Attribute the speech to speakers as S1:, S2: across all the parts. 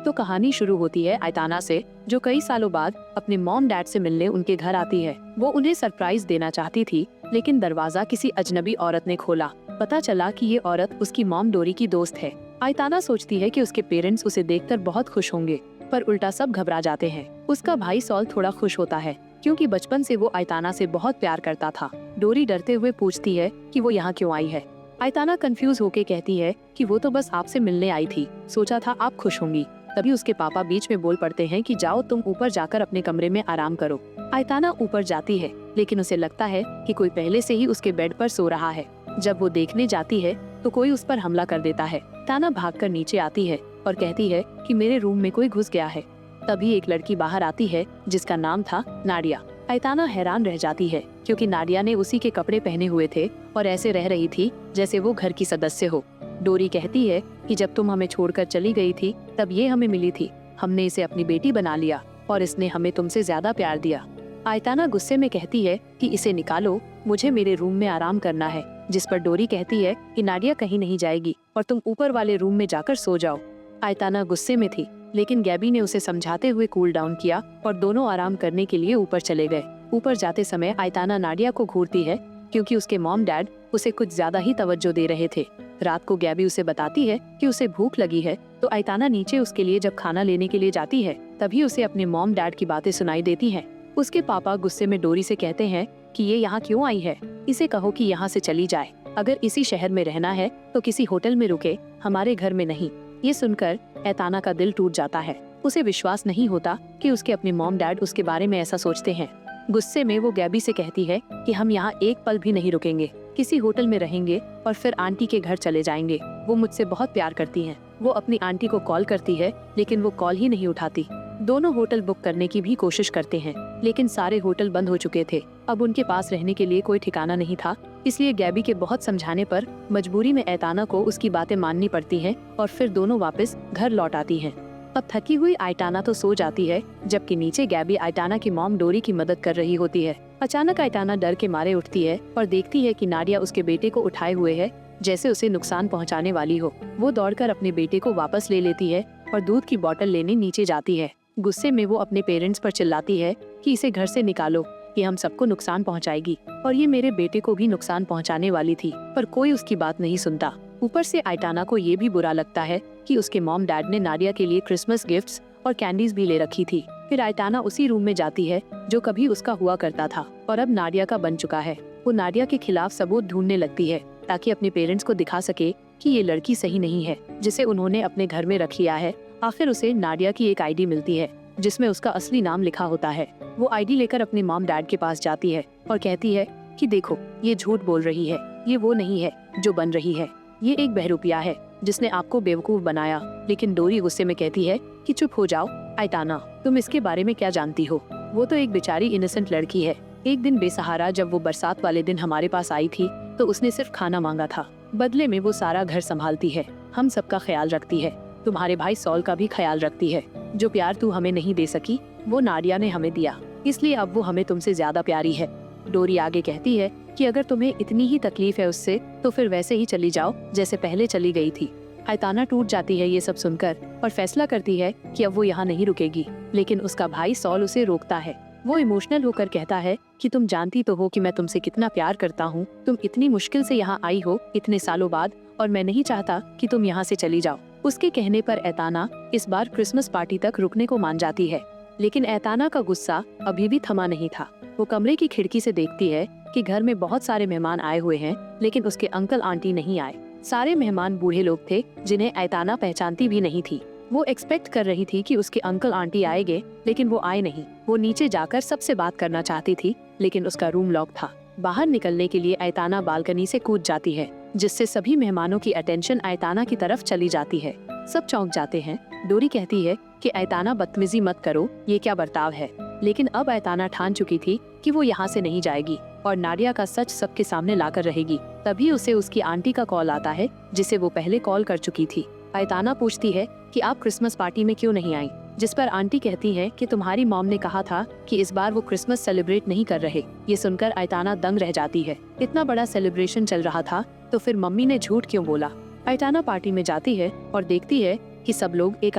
S1: तो कहानी शुरू होती है आयताना से, जो कई सालों बाद अपने मॉम डैड से मिलने उनके घर आती है। वो उन्हें सरप्राइज देना चाहती थी, लेकिन दरवाजा किसी अजनबी औरत ने खोला। पता चला कि ये औरत उसकी मॉम डोरी की दोस्त है। आयताना सोचती है कि उसके पेरेंट्स उसे देखकर बहुत खुश होंगे, पर उल्टा सब घबरा जाते हैं। उसका भाई सॉल थोड़ा खुश होता है, क्योंकि बचपन से वो आयताना से बहुत प्यार करता था। डोरी डरते हुए पूछती है कि वो यहाँ क्यों आई है। आयताना कंफ्यूज होके कहती है कि वो तो बस आपसे मिलने आई थी, सोचा था आप खुश होंगी। तभी उसके पापा बीच में बोल पड़ते हैं कि जाओ तुम ऊपर जाकर अपने कमरे में आराम करो। आयताना ऊपर जाती है, लेकिन उसे लगता है कि कोई पहले से ही उसके बेड पर सो रहा है। जब वो देखने जाती है तो कोई उस पर हमला कर देता है। ताना भागकर नीचे आती है और कहती है कि मेरे रूम में कोई घुस गया है। तभी एक लड़की बाहर आती है जिसका नाम था नाडिया। आयताना हैरान रह जाती है, क्योंकि नाडिया ने उसी के कपड़े पहने हुए थे और ऐसे रह रही थी जैसे वो घर की सदस्य हो। डोरी कहती है कि जब तुम हमें छोड़कर चली गई थी तब ये हमें मिली थी। हमने इसे अपनी बेटी बना लिया और इसने हमें तुमसे ज्यादा प्यार दिया। आयताना गुस्से में कहती है कि इसे निकालो, मुझे मेरे रूम में आराम करना है। जिस पर डोरी कहती है कि नाडिया कहीं नहीं जाएगी और तुम ऊपर वाले रूम में जाकर सो जाओ। आयताना गुस्से में थी, लेकिन गैबी ने उसे समझाते हुए कूल डाउन किया और दोनों आराम करने के लिए ऊपर चले गए। ऊपर जाते समय आयताना नाडिया को घूरती है, क्योंकि उसके मॉम डैड उसे कुछ ज्यादा ही तवज्जो दे रहे थे। रात को गैबी उसे बताती है कि उसे भूख लगी है, तो आयताना नीचे उसके लिए जब खाना लेने के लिए जाती है तभी उसे अपने मॉम डैड की बातें सुनाई देती हैं। उसके पापा गुस्से में डोरी से कहते हैं कि ये यहाँ क्यों आई है, इसे कहो कि यहाँ से चली जाए। अगर इसी शहर में रहना है तो किसी होटल में रुके, हमारे घर में नहीं। ये सुनकर आयताना का दिल टूट जाता है। उसे विश्वास नहीं होता कि उसके अपने मॉम डैड उसके बारे में ऐसा सोचते हैं। गुस्से में वो गैबी से कहती है कि हम यहाँ एक पल भी नहीं रुकेंगे, किसी होटल में रहेंगे और फिर आंटी के घर चले जाएंगे। वो मुझसे बहुत प्यार करती हैं। वो अपनी आंटी को कॉल करती है, लेकिन वो कॉल ही नहीं उठाती। दोनों होटल बुक करने की भी कोशिश करते हैं, लेकिन सारे होटल बंद हो चुके थे। अब उनके पास रहने के लिए कोई ठिकाना नहीं था, इसलिए गैबी के बहुत समझाने पर मजबूरी में आयताना को उसकी बातें माननी पड़ती हैं और फिर दोनों वापस घर लौट आती हैं। अब थकी हुई आयताना तो सो जाती है, जबकि नीचे गैबी आयताना की मॉम डोरी की मदद कर रही होती है। अचानक आयताना डर के मारे उठती है और देखती है कि नाडिया उसके बेटे को उठाए हुए है, जैसे उसे नुकसान पहुंचाने वाली हो। वो दौड़कर अपने बेटे को वापस ले लेती है और दूध की बोतल लेने नीचे जाती है। गुस्से में वो अपने पेरेंट्स पर चिल्लाती है कि इसे घर से निकालो, ये हम सबको नुकसान पहुंचाएगी और ये मेरे बेटे को भी नुकसान पहुंचाने वाली थी। पर कोई उसकी बात नहीं सुनता। ऊपर से आयताना को ये भी बुरा लगता है कि उसके मॉम डैड ने नाडिया के लिए क्रिसमस गिफ्ट्स और कैंडीज भी ले रखी थी। फिर आयताना उसी रूम में जाती है जो कभी उसका हुआ करता था और अब नाडिया का बन चुका है। वो नाडिया के खिलाफ सबूत ढूंढने लगती है, ताकि अपने पेरेंट्स को दिखा सके कि ये लड़की सही नहीं है, जिसे उन्होंने अपने घर में रख लिया है। आखिर उसे नाडिया की एक आईडी मिलती है जिसमें उसका असली नाम लिखा होता है। वो आईडी लेकर अपने मॉम डैड के पास जाती है और कहती है कि देखो, ये झूठ बोल रही है, ये वो नहीं है जो बन रही है। ये एक बहरूपिया है जिसने आपको बेवकूफ बनाया। लेकिन डोरी गुस्से में कहती है कि चुप हो जाओ आयताना, तुम इसके बारे में क्या जानती हो? वो तो एक बेचारी इनोसेंट लड़की है। एक दिन बेसहारा जब वो बरसात वाले दिन हमारे पास आई थी तो उसने सिर्फ खाना मांगा था। बदले में वो सारा घर संभालती है, हम सबका ख्याल रखती है, तुम्हारे भाई सॉल का भी ख्याल रखती है। जो प्यार तू हमें नहीं दे सकी वो नाडिया ने हमें दिया, इसलिए अब वो हमें तुमसे ज्यादा प्यारी है। डोरी आगे कहती है कि अगर तुम्हें इतनी ही तकलीफ है उससे तो फिर वैसे ही चली जाओ जैसे पहले चली गई थी। आयताना टूट जाती है ये सब सुनकर और फैसला करती है कि अब वो यहाँ नहीं रुकेगी, लेकिन उसका भाई सॉल उसे रोकता है। वो इमोशनल होकर कहता है कि तुम जानती तो हो कि मैं तुमसे कितना प्यार करता हूँ। तुम इतनी मुश्किल से यहाँ आई हो इतने सालों बाद, और मैं नहीं चाहता कि तुम यहाँ से चली जाओ। उसके कहने पर आयताना इस बार क्रिसमस पार्टी तक रुकने को मान जाती है, लेकिन आयताना का गुस्सा अभी भी थमा नहीं था। वो कमरे की खिड़की से देखती है कि घर में बहुत सारे मेहमान आए हुए हैं, लेकिन उसके अंकल आंटी नहीं आए। सारे मेहमान बूढ़े लोग थे जिन्हें आयताना पहचानती भी नहीं थी। वो एक्सपेक्ट कर रही थी कि उसके अंकल आंटी आएंगे, लेकिन वो आए नहीं। वो नीचे जाकर सबसे बात करना चाहती थी, लेकिन उसका रूम लॉक था। बाहर निकलने के लिए आयताना बालकनी से कूद जाती है, जिससे सभी मेहमानों की अटेंशन आयताना की तरफ चली जाती है। सब चौंक जाते हैं। डोरी कहती है कि आयताना बदतमीजी मत करो, ये क्या बर्ताव है। लेकिन अब आयताना ठान चुकी थी कि वो यहाँ से नहीं जाएगी और नाडिया का सच सबके सामने लाकर रहेगी। तभी उसे उसकी आंटी का कॉल आता है, जिसे वो पहले कॉल कर चुकी थी। आयताना पूछती है कि आप क्रिसमस पार्टी में क्यों नहीं आई, जिस पर आंटी कहती है कि तुम्हारी मॉम ने कहा था कि इस बार वो क्रिसमस सेलिब्रेट नहीं कर रहे। ये सुनकर आयताना दंग रह जाती है। इतना बड़ा सेलिब्रेशन चल रहा था तो फिर मम्मी ने झूठ क्यों बोला। आयताना पार्टी में जाती है और देखती है कि सब लोग एक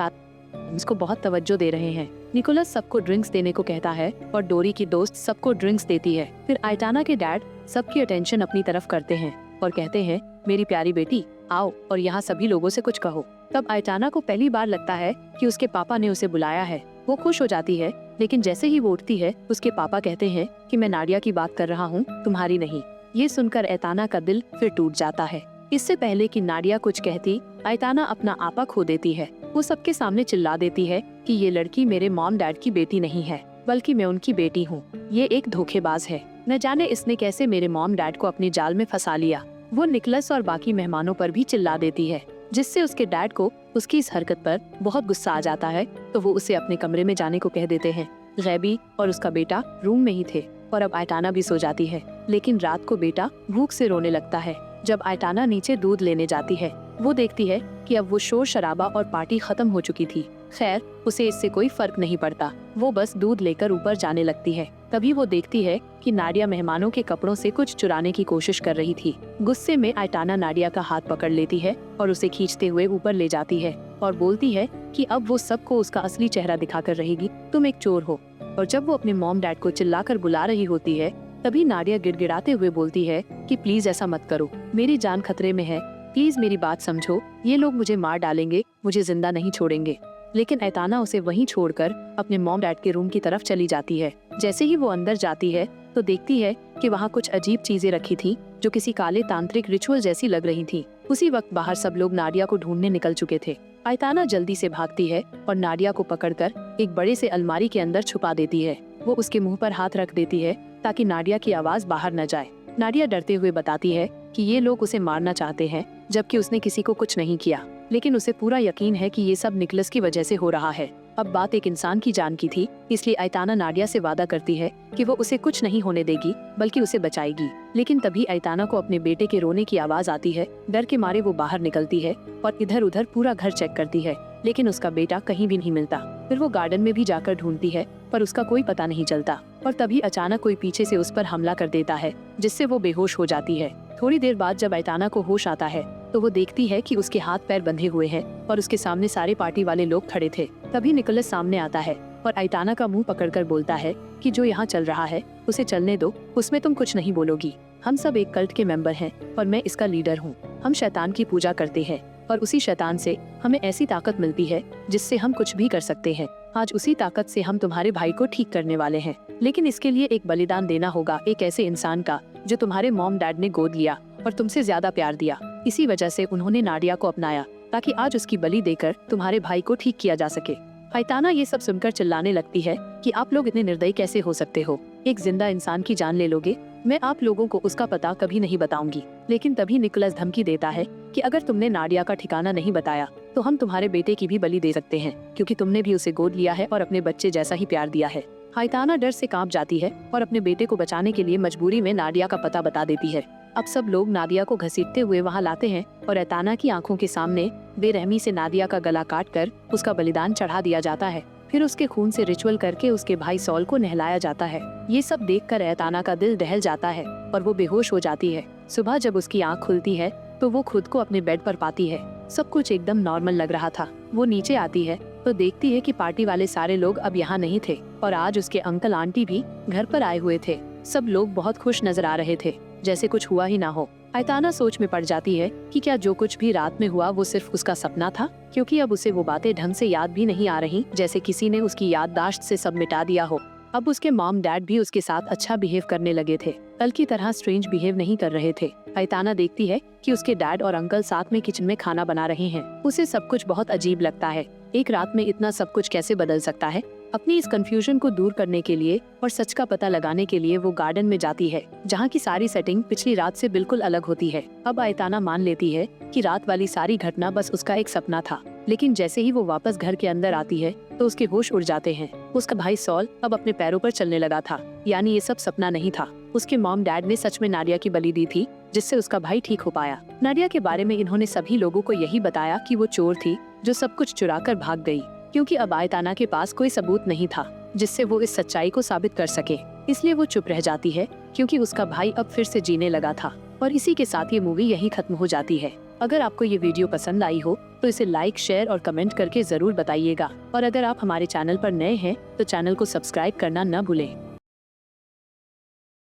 S1: इसको बहुत तवज्जो दे रहे हैं। निकोलस सबको ड्रिंक्स देने को कहता है और डोरी की दोस्त सबको ड्रिंक्स देती है। फिर आइटाना के डैड सबकी अटेंशन अपनी तरफ करते हैं और कहते हैं, मेरी प्यारी बेटी आओ और यहाँ सभी लोगों से कुछ कहो। तब आइटाना को पहली बार लगता है कि उसके पापा ने उसे बुलाया है। वो खुश हो जाती है, लेकिन जैसे ही वो उठती है उसके पापा कहते हैं कि मैं नाडिया की बात कर रहा हूँ, तुम्हारी नहीं। ये सुनकर आइटाना का दिल फिर टूट जाता है। इससे पहले कि नाडिया कुछ कहती, आइटाना अपना आपा खो देती है। वो सबके सामने चिल्ला देती है कि ये लड़की मेरे मॉम डैड की बेटी नहीं है, बल्कि मैं उनकी बेटी हूँ। ये एक धोखेबाज है। न जाने इसने कैसे मेरे मॉम डैड को अपने जाल में फंसा लिया। वो निकोलस और बाकी मेहमानों पर भी चिल्ला देती है, जिससे उसके डैड को उसकी इस हरकत पर बहुत गुस्सा आ जाता है। तो वो उसे अपने कमरे में जाने को कह देते हैं। गैबी और उसका बेटा रूम में ही थे और अब आइटाना भी सो जाती है। लेकिन रात को बेटा भूख से रोने लगता है। जब आइटाना नीचे दूध लेने जाती है, वो देखती है कि अब वो शोर शराबा और पार्टी खत्म हो चुकी थी। खैर, उसे इससे कोई फर्क नहीं पड़ता। वो बस दूध लेकर ऊपर जाने लगती है। तभी वो देखती है कि नाडिया मेहमानों के कपड़ों से कुछ चुराने की कोशिश कर रही थी। गुस्से में आइटाना नाडिया का हाथ पकड़ लेती है और उसे खींचते हुए ऊपर ले जाती है और बोलती है कि अब वो सबको उसका असली चेहरा दिखाकर रहेगी, तुम एक चोर हो। और जब वो अपने मॉम डैड को चिल्लाकर बुला रही होती है, तभी नाडिया गिड़गिड़ाते हुए बोलती है कि प्लीज ऐसा मत करो, मेरी जान खतरे में है, प्लीज मेरी बात समझो, ये लोग मुझे मार डालेंगे, मुझे जिंदा नहीं छोड़ेंगे। लेकिन आइटाना उसे वहीं छोड़कर अपने मॉम डैड के रूम की तरफ चली जाती है। जैसे ही वो अंदर जाती है तो देखती है कि वहाँ कुछ अजीब चीजें रखी थी जो किसी काले तांत्रिक रिचुअल जैसी लग रही थी। उसी वक्त बाहर सब लोग नाडिया को ढूंढने निकल चुके थे। आइटाना जल्दी से भागती है और नाडिया को पकड़कर एक बड़े से अलमारी के अंदर छुपा देती है। वो उसके मुंह पर हाथ रख देती है ताकि नाडिया की आवाज बाहर न जाए। नाडिया डरते हुए बताती है कि ये लोग उसे मारना चाहते हैं, जबकि उसने किसी को कुछ नहीं किया। लेकिन उसे पूरा यकीन है कि ये सब निकोलस की वजह से हो रहा है। अब बात एक इंसान की जान की थी, इसलिए आइटाना नाडिया से वादा करती है कि वो उसे कुछ नहीं होने देगी, बल्कि उसे बचाएगी। लेकिन तभी आइटाना को अपने बेटे के रोने की आवाज आती है। डर के मारे वो बाहर निकलती है और इधर उधर पूरा घर चेक करती है, लेकिन उसका बेटा कहीं भी नहीं मिलता। फिर वो गार्डन में भी जाकर ढूंढती है, पर उसका कोई पता नहीं चलता। और तभी अचानक कोई पीछे से उस पर हमला कर देता है, जिससे वो बेहोश हो जाती है। थोड़ी देर बाद जब आइटाना को होश आता है तो वो देखती है कि उसके हाथ पैर बंधे हुए हैं और उसके सामने सारे पार्टी वाले लोग खड़े थे। तभी निकोलस सामने आता है और आइटाना का मुंह पकड़कर बोलता है कि जो यहाँ चल रहा है उसे चलने दो, उसमें तुम कुछ नहीं बोलोगी। हम सब एक कल्ट के मेंबर हैं और मैं इसका लीडर हूँ। हम शैतान की पूजा करते हैं और उसी शैतान से हमें ऐसी ताकत मिलती है जिससे हम कुछ भी कर सकते हैं। आज उसी ताकत से हम तुम्हारे भाई को ठीक करने वाले हैं, लेकिन इसके लिए एक बलिदान देना होगा, एक ऐसे इंसान का जो तुम्हारे मॉम डैड ने गोद लिया और तुमसे ज्यादा प्यार दिया। इसी वजह से उन्होंने नाडिया को अपनाया ताकि आज उसकी बलि देकर तुम्हारे भाई को ठीक किया जा सके। आइटाना ये सब सुनकर चिल्लाने लगती है कि आप लोग इतने निर्दयी कैसे हो सकते हो, एक जिंदा इंसान की जान ले लोगे। मैं आप लोगों को उसका पता कभी नहीं बताऊंगी। लेकिन तभी निकोलस धमकी देता है कि अगर तुमने नाडिया का ठिकाना नहीं बताया तो हम तुम्हारे बेटे की भी बलि दे सकते हैं, क्योंकि तुमने भी उसे गोद लिया है और अपने बच्चे जैसा ही प्यार दिया है। आइटाना डर से कांप जाती है और अपने बेटे को बचाने के लिए मजबूरी में नाडिया का पता बता देती है। अब सब लोग नादिया को घसीटते हुए वहां लाते हैं और आइटाना की आंखों के सामने बेरहमी से नादिया का गला काटकर उसका बलिदान चढ़ा दिया जाता है। फिर उसके खून से रिचुअल करके उसके भाई सॉल को नहलाया जाता है। ये सब देखकर आइटाना का दिल दहल जाता है और वो बेहोश हो जाती है। सुबह जब उसकी आंख खुलती है तो वो खुद को अपने बेड पर पाती है। सब कुछ एकदम नॉर्मल लग रहा था। वो नीचे आती है तो देखती है कि पार्टी वाले सारे लोग अब यहाँ नहीं थे और आज उसके अंकल आंटी भी घर पर आए हुए थे। सब लोग बहुत खुश नजर आ रहे थे, जैसे कुछ हुआ ही ना हो। आइटाना सोच में पड़ जाती है कि क्या जो कुछ भी रात में हुआ वो सिर्फ उसका सपना था, क्योंकि अब उसे वो बातें ढंग से याद भी नहीं आ रही, जैसे किसी ने उसकी याददाश्त से सब मिटा दिया हो। अब उसके मॉम डैड भी उसके साथ अच्छा बिहेव करने लगे थे, कल की तरह स्ट्रेंज बिहेव नहीं कर रहे थे। आइटाना देखती है कि उसके डैड और अंकल साथ में किचन में खाना बना रहे हैं। उसे सब कुछ बहुत अजीब लगता है। एक रात में इतना सब कुछ कैसे बदल सकता है? अपनी इस कंफ्यूजन को दूर करने के लिए और सच का पता लगाने के लिए वो गार्डन में जाती है, जहाँ की सारी सेटिंग पिछली रात से बिल्कुल अलग होती है। अब आइटाना मान लेती है कि रात वाली सारी घटना बस उसका एक सपना था, लेकिन जैसे ही वो वापस घर के अंदर आती है तो उसके होश उड़ जाते हैं। उसका भाई सॉल अब अपने पैरों पर चलने लगा था, यानी ये सब सपना नहीं था। उसके मॉम डैड ने सच में नाडिया की बलि दी थी, जिससे उसका भाई ठीक हो पाया। नाडिया के बारे में इन्होंने सभी लोगों को यही बताया कि वो चोर थी जो सब कुछ चुरा कर भाग गई, क्योंकि अब आइटाना के पास कोई सबूत नहीं था जिससे वो इस सच्चाई को साबित कर सके। इसलिए वो चुप रह जाती है, क्योंकि उसका भाई अब फिर से जीने लगा था। और इसी के साथ ये मूवी यहीं खत्म हो जाती है। अगर आपको ये वीडियो पसंद आई हो तो इसे लाइक, शेयर और कमेंट करके जरूर बताइएगा। और अगर आप हमारे चैनल पर नए हैं तो चैनल को सब्सक्राइब करना न भूलें।